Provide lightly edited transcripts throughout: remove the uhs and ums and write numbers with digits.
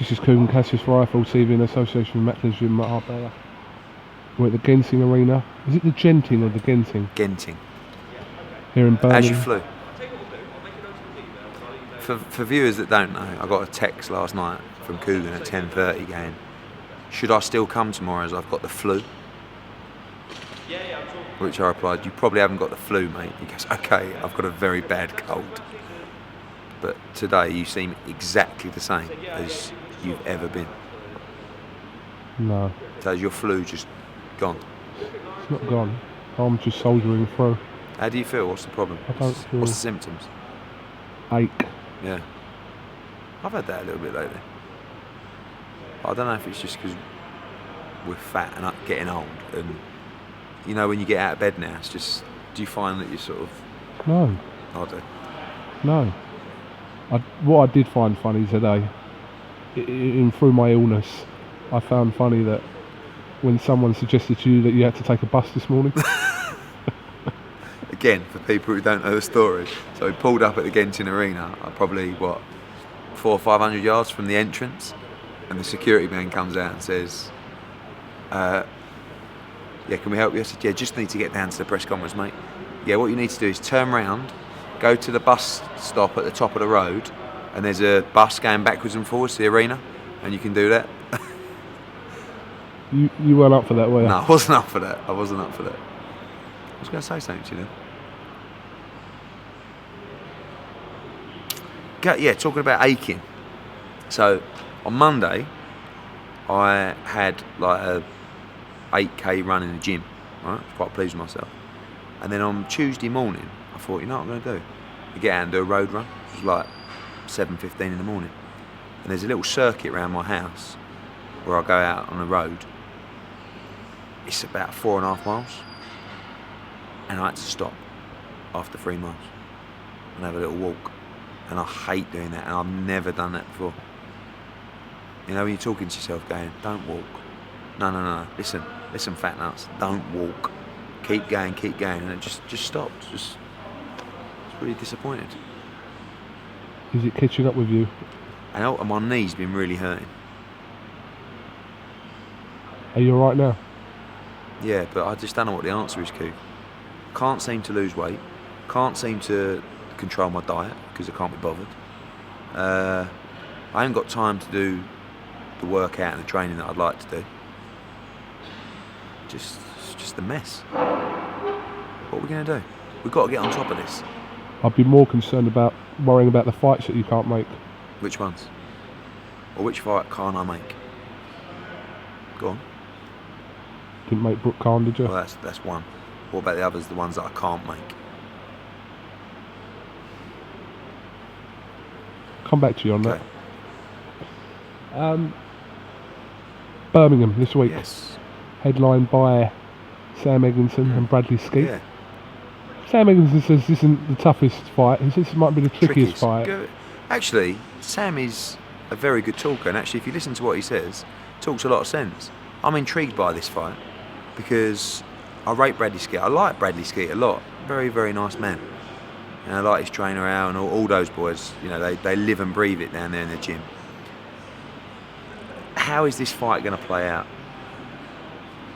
This is KUGAN CASSIUS Rifle TV in association with Macklin's Gym at Marbella. We're at the Genting Arena. Is it the Genting or the Genting? Genting. Here in Birmingham. As you flew. For viewers that don't know, I got a text last night from KUGAN at 10:30 going, should I still come tomorrow as I've got the flu? Which I replied, you probably haven't got the flu, mate. He goes, okay, I've got a very bad cold. But today you seem exactly the same as you've ever been. No. So is your flu just gone? It's not gone. I'm just soldiering through. How do you feel? What's the problem? What's the symptoms? Ache. Yeah. I've had that a little bit lately. I don't know if it's just because we're fat and getting old, and you know when you get out of bed now, it's just, do you find that you sort of... No. I do. No. What I did find funny today, through my illness, I found funny that when someone suggested to you that you had to take a bus this morning. Again, for people who don't know the story, so we pulled up at the Genting Arena, probably, 400 or 500 yards from the entrance, and the security man comes out and says, yeah, can we help you? I said, yeah, just need to get down to the press conference, mate. Yeah, what you need to do is turn round, go to the bus stop at the top of the road, and there's a bus going backwards and forwards to the arena, and you can do that. You weren't up for that, were you? No, I wasn't up for that. I wasn't up for that. I was going to say something to you then. Yeah, talking about aching. So, on Monday, I had like a 8k run in the gym. Right? I was quite pleased with myself. And then on Tuesday morning, I thought, you know what I'm going to do? I get out and do a road run. It was like 7:15 in the morning. And there's a little circuit around my house where I go out on the road. It's about 4.5 miles. And I had to stop after 3 miles and have a little walk. And I hate doing that, and I've never done that before. You know, when you're talking to yourself going, don't walk. No. Listen, fat nuts, don't walk. Keep going, and it just stopped. It's really disappointed. Is it catching up with you? And my knee's been really hurting. Are you alright now? Yeah, but I just don't know what the answer is, Q. Can't seem to lose weight. Can't seem to control my diet because I can't be bothered. I haven't got time to do the workout and the training that I'd like to do. It's just a mess. What are we going to do? We've got to get on top of this. I'd be more concerned about worrying about the fights that you can't make. Which ones? Or which fight can't I make? Go on. Didn't make Brooke Khan, did you? Well, that's one. What about the others, the ones that I can't make? Come back to you on that. Birmingham this week. Yes. Headlined by Sam Egginson and Bradley Skeet. Yeah. Sam Egginson says this isn't the toughest fight. He says this might be the trickiest fight. Actually, Sam is a very good talker, and actually if you listen to what he says, talks a lot of sense. I'm intrigued by this fight because I rate Bradley Skeet. I like Bradley Skeet a lot. Very, very nice man. And I like his trainer Al and all those boys. You know, they live and breathe it down there in the gym. How is this fight going to play out?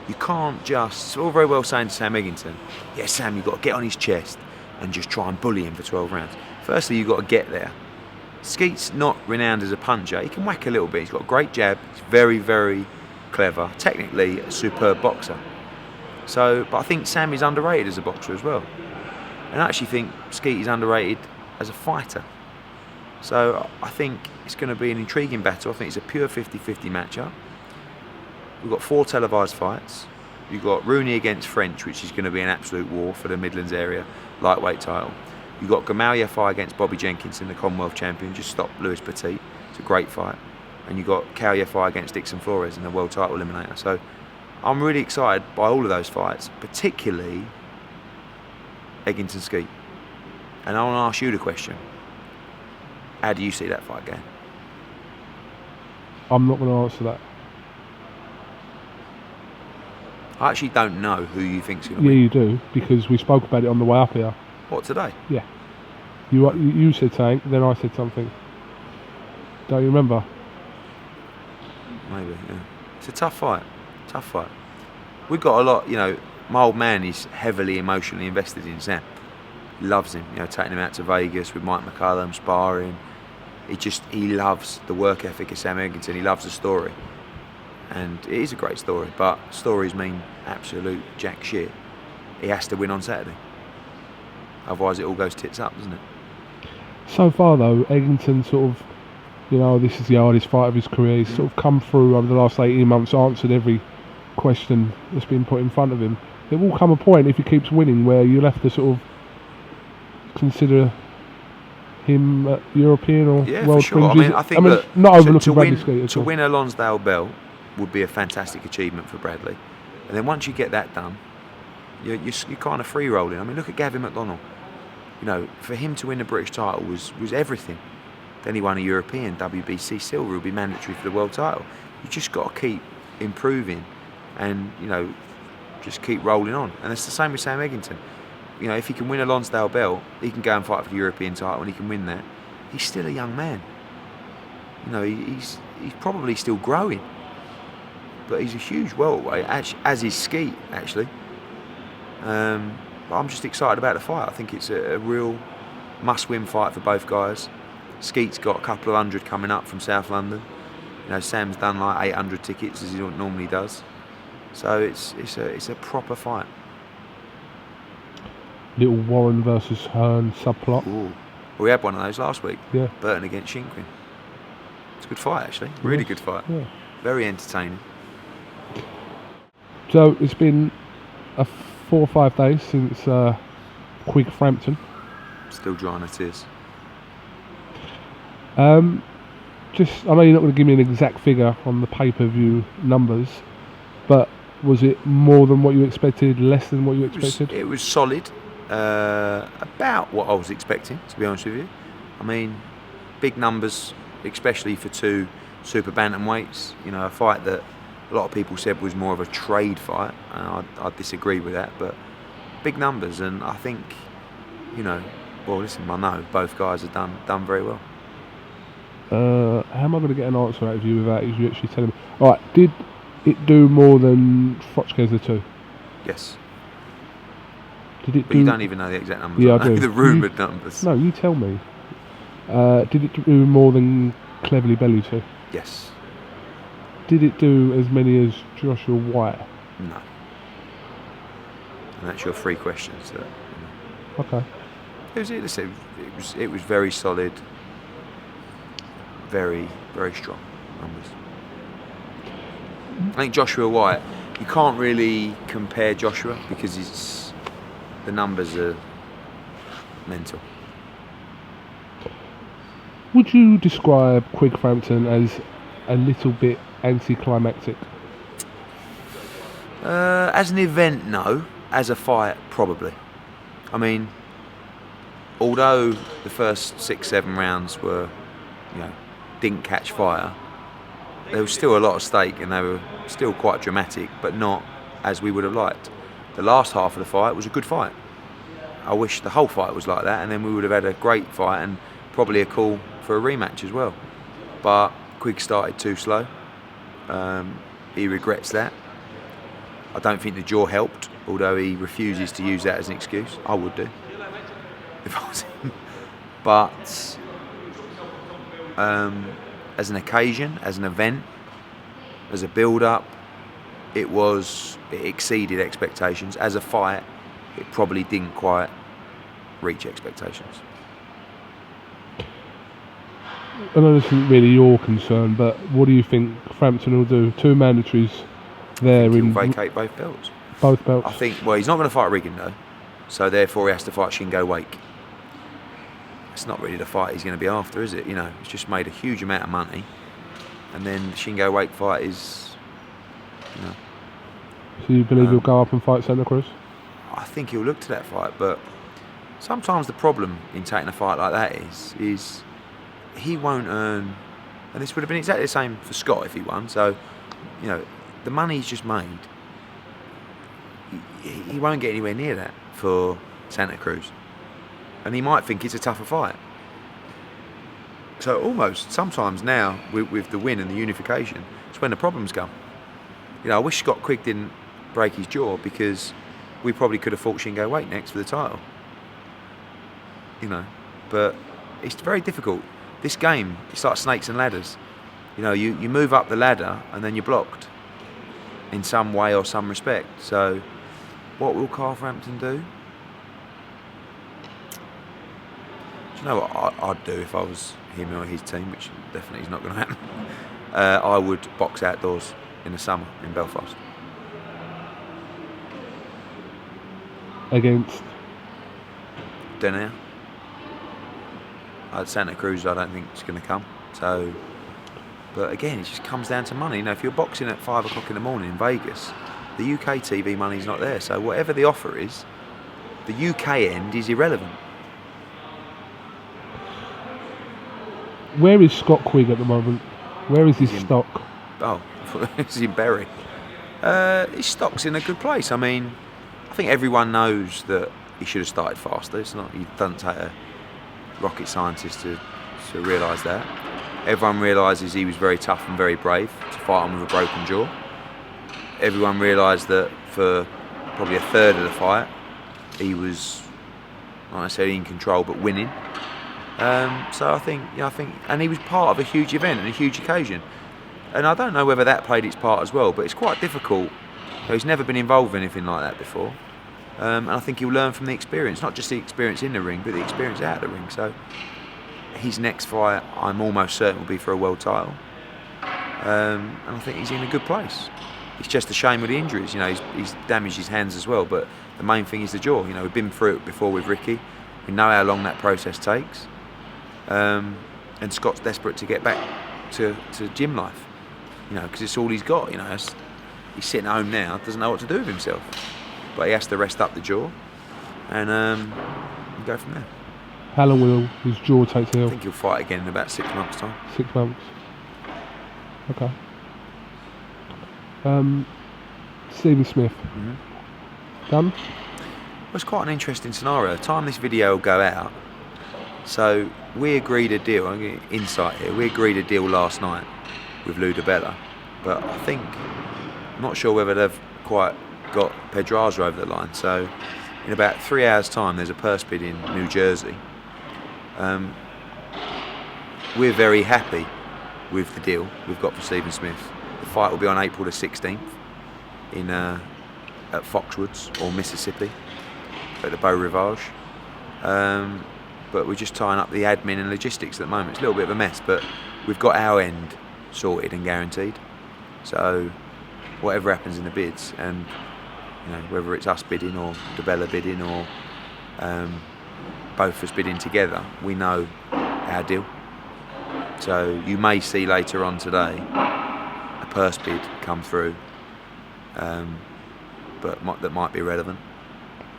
You can't just... It's all very well saying to Sam Egginson, yeah, Sam, you've got to get on his chest and just try and bully him for 12 rounds. Firstly, you've got to get there. Skeet's not renowned as a puncher. He can whack a little bit. He's got a great jab. He's very, very clever. Technically, a superb boxer. So, but I think Sam is underrated as a boxer as well. And I actually think Skeet is underrated as a fighter. So I think it's going to be an intriguing battle. I think it's a pure 50-50 matchup. We've got 4 televised fights. You've got Rooney against French, which is going to be an absolute war for the Midlands area lightweight title. You've got Gamal Yafai against Bobby Jenkinson, the Commonwealth champion, just stopped Lewis Petit. It's a great fight. And you've got Cal Yafai against Dixon Flores in the world title eliminator. So I'm really excited by all of those fights, particularly Egginson Skeet. And I want to ask you the question. How do you see that fight going? I'm not going to answer that. I actually don't know who you think's going to Yeah, win. you do, because we spoke about it on the way up here. What, today? Yeah. You said something, then I said something. Don't you remember? maybe. Yeah. It's a tough fight. Tough fight. We've got a lot. My old man is heavily emotionally invested in Sam. He loves him. Taking him out to Vegas with Mike McCallum, sparring. He loves the work ethic of Sam Egginton. He loves the story. And it is a great story, but stories mean absolute jack shit. He has to win on Saturday. Otherwise it all goes tits up, doesn't it? So far though, Egginton sort of, this is the hardest fight of his career. He's sort of come through over the last 18 months, answered every question that's been put in front of him. There will come a point, if he keeps winning, where you'll have to sort of consider him European or world for sure. I think that not overlooking Bradley Skeeter. To win a Lonsdale belt would be a fantastic achievement for Bradley. And then once you get that done, you're kind of free rolling. I mean, look at Gavin McDonnell. For him to win the British title was everything. Then he won a European, WBC silver, will be mandatory for the world title. You just got to keep improving and, just keep rolling on. And it's the same with Sam Egginton. If he can win a Lonsdale belt, he can go and fight for the European title and he can win that. He's still a young man. He's probably still growing. But he's a huge welterweight, as is Skeet, actually. But I'm just excited about the fight. I think it's a real must-win fight for both guys. Skeet's got a couple of hundred coming up from South London. Sam's done like 800 tickets as he normally does. So it's a proper fight. Little Warren versus Hearn subplot. Ooh. Well, we had one of those last week. Yeah. Burton against Shinkwin. It's a good fight, actually. Really good fight. Yeah. Very entertaining. So it's been 4 or 5 days since Quigg Frampton. Still drying the tears. I know you're not going to give me an exact figure on the pay-per-view numbers, but was it more than what you expected, less than what you expected? It was solid. About what I was expecting, to be honest with you. I mean, big numbers, especially for two super bantamweights. A fight that a lot of people said was more of a trade fight, and I disagree with that. But big numbers, and I think, I know both guys have done very well. How am I going to get an answer out of you without you actually telling me? All right, did it do more than Frochkesler 2? Yes. Did it but you don't even know the exact numbers. Yeah, I do. The rumoured numbers. No, you tell me. Did it do more than Cleverly Bellew 2? Yes. Did it do as many as Joshua White? No. And that's your 3 questions. Okay. It was very solid. Very, very strong numbers. I think Joshua White, you can't really compare Joshua because the numbers are mental. Would you describe Quigg Frampton as a little bit anticlimactic? As an event, no. As a fight, probably. I mean, although the first 6-7 rounds were, didn't catch fire, there was still a lot at stake and they were still quite dramatic, but not as we would have liked. The last half of the fight was a good fight. I wish the whole fight was like that, and then we would have had a great fight and probably a call for a rematch as well. But Quigg started too slow. He regrets that. I don't think the jaw helped, although he refuses to use that as an excuse. I would do if I was him. But as an occasion, as an event, as a build-up, it exceeded expectations. As a fight, it probably didn't quite reach expectations. I know this isn't really your concern, but what do you think Frampton will do? 2 mandatories there. He'll vacate both belts. Both belts? I think, he's not going to fight Riggin though, so therefore he has to fight Shingo Wake. It's not really the fight he's going to be after, is it? He's just made a huge amount of money, and then the Shingo Wake fight is, So you believe he'll go up and fight Santa Cruz? I think he'll look to that fight, but sometimes the problem in taking a fight like that is he won't earn, and this would have been exactly the same for Scott if he won, so, the money he's just made, he won't get anywhere near that for Santa Cruz. And he might think it's a tougher fight. So almost sometimes now with the win and the unification, it's when the problems come. You know, I wish Scott Quigg didn't break his jaw, because we probably could have fought Shingo Wake next for the title. You know, but it's very difficult. This game, it's like snakes and ladders. You know, you move up the ladder and then you're blocked in some way or some respect. So what will Carl Frampton do? Do you know what I'd do if I was him or his team, which definitely is not going to happen? I would box outdoors in the summer in Belfast. Against? Dunno. At Santa Cruz, I don't think it's going to come. So, but again, it just comes down to money. You know, if you're boxing at 5 o'clock in the morning in Vegas, the UK TV money's not there. So whatever the offer is, the UK end is irrelevant. Where is Scott Quigg at the moment? Where is his stock? Oh, he's in Bury. His stock's in a good place. I mean, I think everyone knows that he should have started faster. It's not. He doesn't take a rocket scientist to realise that. Everyone realises he was very tough and very brave to fight on with a broken jaw. Everyone realised that for probably a third of the fight, he was not necessarily in control but winning. So I think, and he was part of a huge event and a huge occasion. And I don't know whether that played its part as well, but it's quite difficult. He's never been involved in anything like that before. And I think he'll learn from the experience, not just the experience in the ring, but the experience out of the ring. So his next fight, I'm almost certain, will be for a world title. And I think he's in a good place. It's just a shame with the injuries. You know, he's damaged his hands as well, but the main thing is the jaw. You know, we've been through it before with Ricky. We know how long that process takes. And Scott's desperate to get back to gym life. You know, because it's all he's got. You know, he's sitting at home now, doesn't know what to do with himself. But he has to rest up the jaw and go from there. How long will his jaw take to heal? I think he'll fight again in about 6 months' time. 6 months. Okay. Stephen Smith. Mm-hmm. Done? Well, it's quite an interesting scenario. The time this video will go out. So we agreed a deal. I'm getting insight here. We agreed a deal last night with Lou DiBella, but I think I'm not sure whether they've quite got Pedraza over the line. So in about 3 hours' time, there's a purse bid in New Jersey. We're very happy with the deal we've got for Stephen Smith. The fight will be on April the 16th in at Foxwoods or Mississippi at the Beau Rivage. But we're just tying up the admin and logistics at the moment. It's a little bit of a mess, but we've got our end sorted and guaranteed. So whatever happens in the bids, and you know, whether it's us bidding or DiBella bidding or both of us bidding together, we know our deal. So you may see later on today a purse bid come through, but that might be relevant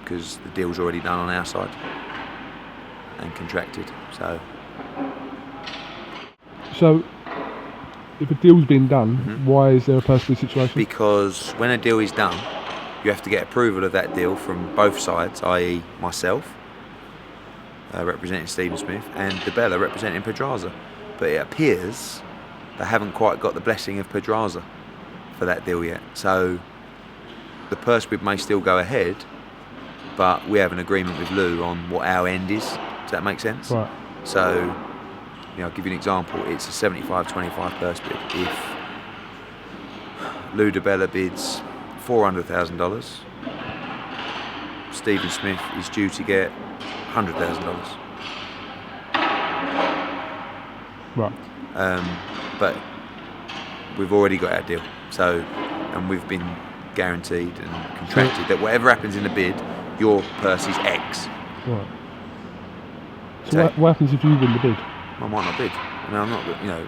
because the deal's already done on our side and contracted. So if a deal's been done, mm-hmm. why is there a purse bid situation? Because when a deal is done, you have to get approval of that deal from both sides, i.e. myself, representing Stephen Smith, and DiBella representing Pedraza. But it appears they haven't quite got the blessing of Pedraza for that deal yet. So the purse bid may still go ahead, but we have an agreement with Lou on what our end is. Does that make sense? Right. So, you know, I'll give you an example. It's a 75-25 purse bid. If Lou DiBella bids $400,000, Stephen Smith is due to get $100,000. Right. But we've already got our deal. So, and we've been guaranteed and contracted that whatever happens in the bid, your purse is X. Right. So what happens if you win the bid? I might not bid. I mean, I'm not, you know,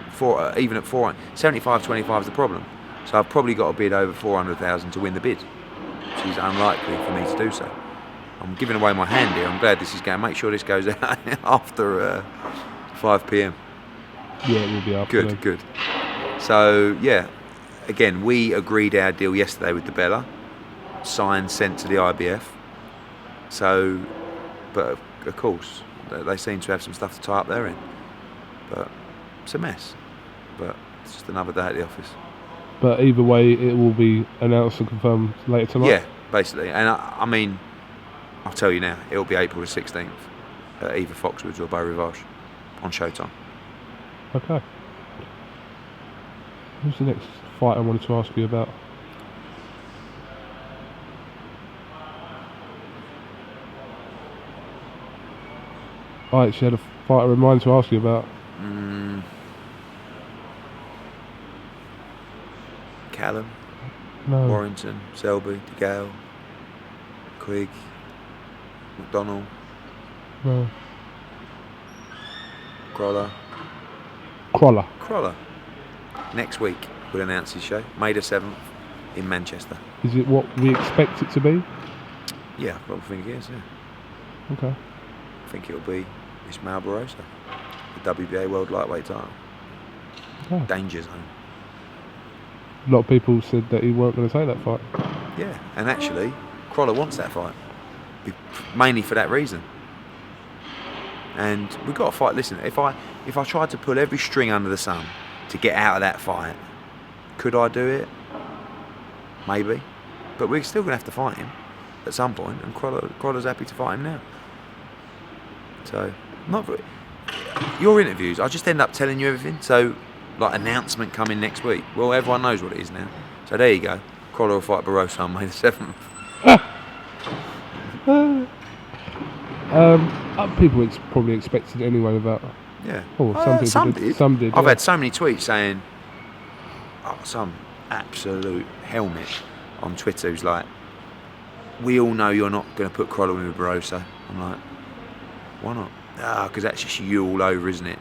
even at 75-25 is the problem. So I've probably got to bid over 400,000 to win the bid, which is unlikely for me to do so. I'm giving away my hand here. I'm glad this is going. Make sure this goes out after 5 p.m. Yeah, it will be after. Good. So yeah, again, we agreed our deal yesterday with DiBella, signed, sent to the IBF. So, but of course, they seem to have some stuff to tie up their end. But It's a mess, but it's just another day at the office. But either way, it will be announced and confirmed later tonight. Yeah, basically. And I mean, I'll tell you now, it'll be April the 16th at either Foxwoods or Beau Rivage on Showtime. Okay. Who's the next fight I wanted to ask you about? I actually had a fighter in mind to ask you about. Callum, No. Warrington, Selby, DeGale, Quigg, McDonnell, No. Crolla. Crolla. Next week we'll announce his show, May the 7th in Manchester. Is it what we expect it to be? Yeah, I probably think it is, yeah. Okay. I think it'll be Ismael Barroso, the WBA World Lightweight title. Okay. Danger zone. A lot of people said that he weren't going to take that fight. Yeah, and actually, Crolla wants that fight, mainly for that reason. And we've got to fight. Listen, if I tried to pull every string under the sun to get out of that fight, could I do it? Maybe, but we're still going to have to fight him at some point, and Crolla's happy to fight him now. So, not very, your interviews, I just end up telling you everything. So, like, announcement coming next week. Well, everyone knows what it is now. So there you go. Crolla will fight Barroso on May the 7th. People probably expected it anyway without. Yeah. Oh, some people did. Some did. I've yeah. had so many tweets saying, some absolute helmet on Twitter who's like, we all know you're not going to put Crolla with Barroso. I'm like, why not? Because that's just you all over, isn't it?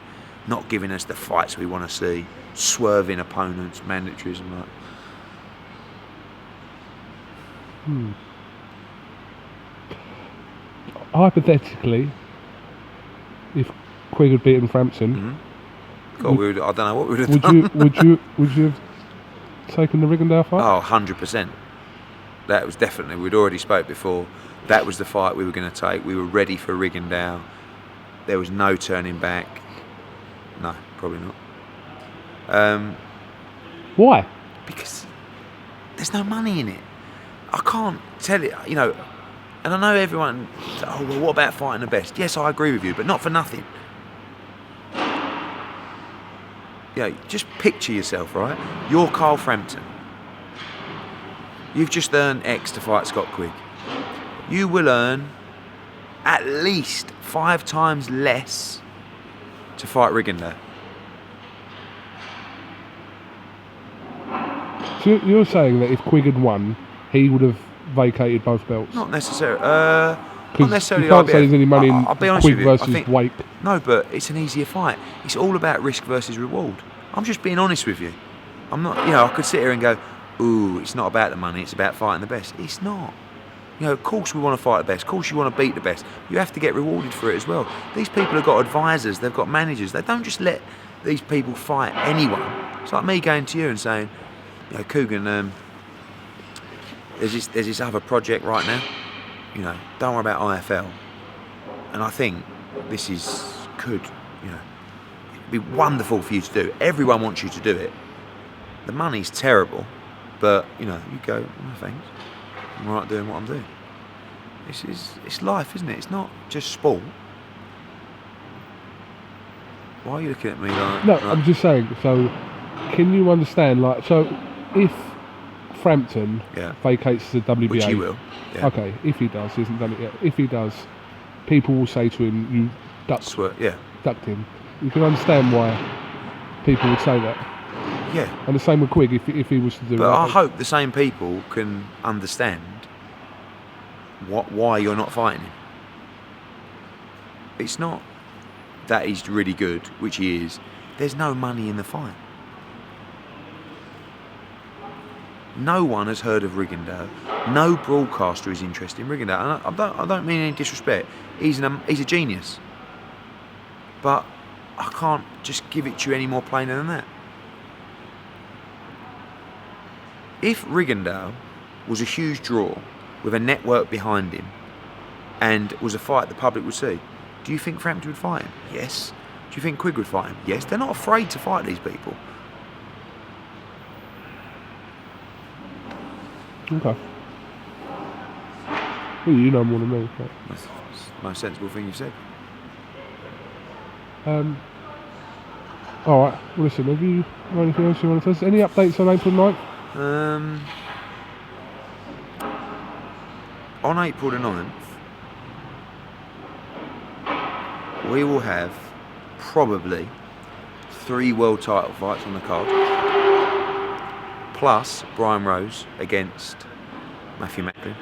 Not giving us the fights we want to see, swerving opponents, mandatories, and like. Hypothetically, if Quigg had beaten Frampton, God, I don't know what we would have done. would you have taken the Rigondeaux fight? Oh, 100%. That was definitely. We'd already spoke before. That was the fight we were going to take. We were ready for Rigondeaux. There was no turning back. No, probably not. Why? Because there's no money in it. I can't tell it, you know. And I know everyone, oh, well, what about fighting the best? Yes, I agree with you, but not for nothing. You know, just picture yourself, right? You're Carl Frampton. You've just earned X to fight Scott Quigg. You will earn at least 5 times less to fight Rigondeaux. So you're saying that if Quigg had won, he would have vacated both belts? Not necessarily. Not necessarily. You can't say there's any money in I'll be honest Quigg with you. versus Wake. No, but it's an easier fight. It's all about risk versus reward. I'm just being honest with you. I'm not. You know, I could sit here and go, "Ooh, it's not about the money. It's about fighting the best." It's not. You know, of course we want to fight the best. Of course you want to beat the best. You have to get rewarded for it as well. These people have got advisors. They've got managers. They don't just let these people fight anyone. It's like me going to you and saying, you know, KUGAN, there's this other project right now. You know, don't worry about IFL. And I think this could, you know, it'd be wonderful for you to do. Everyone wants you to do it. The money's terrible, but you know, you go, no thanks. I'm all right doing what I'm doing. It's life, isn't it? It's not just sport. Why are you looking at me like? No, I'm just saying. So, can you understand? Like, so if Frampton vacates the WBA, which he will. Yeah. Okay, if he does, he hasn't done it yet. If he does, people will say to him, "You ducked him." You can understand why people would say that. Yeah. And the same with Quigg if he was to do it. But I hope the same people can understand why you're not fighting him. It's not that he's really good, which he is. There's no money in the fight. No one has heard of Rigondeaux. No broadcaster is interested in Rigondeaux. And I don't mean any disrespect. He's a genius. But I can't just give it to you any more plainer than that. If Rigondeaux was a huge draw with a network behind him and was a fight the public would see, do you think Frampton would fight him? Yes. Do you think Quigg would fight him? Yes, they're not afraid to fight these people. Okay. Well, you know more than me. But. That's the most sensible thing you've said. Alright, well listen, have you got anything else you want to tell us? Any updates on April 9th? On April the 9th, we will have probably 3 world title fights on the card, plus Brian Rose against Matthew Macklin,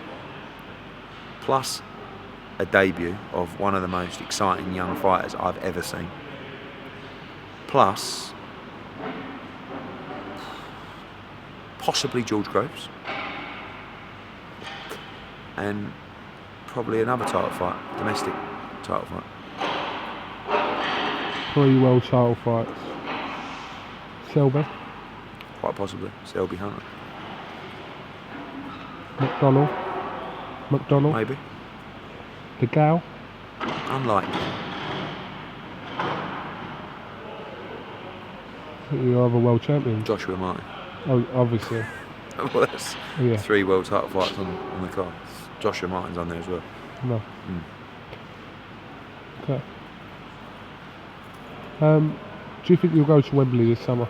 plus a debut of one of the most exciting young fighters I've ever seen, plus possibly George Groves, and probably another title fight, domestic title fight. 3 world title fights. Selby, Quite possibly Selby Hunter, McDonald, maybe. the Gal, Unlikely. your other world champion. Joshua Martin. Oh, obviously. Well, that's Yeah. 3 world title fights on the card. Joshua Martin's on there as well. No. Okay. Do you think you'll go to Wembley this summer?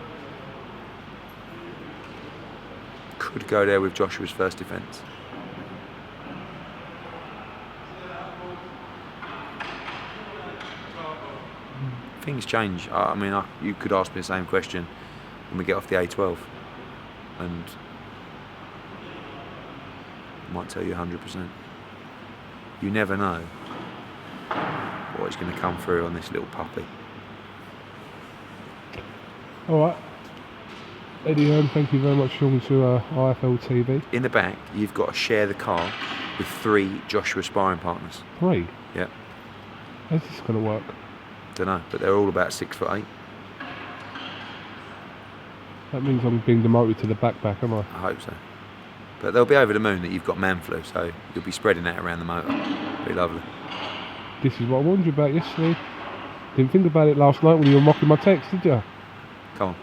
Could go there with Joshua's first defence. Things change. I mean, you could ask me the same question when we get off the A12, and I might tell you 100%. You never know what is going to come through on this little puppy. Alright. Eddie Hearn, thank you very much for talking to IFL TV. In the back, you've got to share the car with 3 Joshua sparring partners. 3? Yep. How's this going to work? Don't know, but they're all about 6'8". That means I'm being demoted to the backpack, am I? I hope so. But they'll be over the moon that you've got man flu, so you'll be spreading that around the motor. Be lovely. This is what I warned you about yesterday. Didn't think about it last night when you were mocking my text, did you? Come on.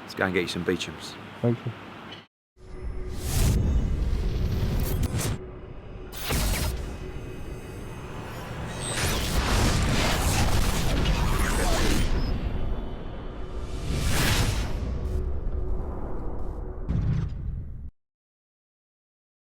Let's go and get you some Beecham's. Thank you.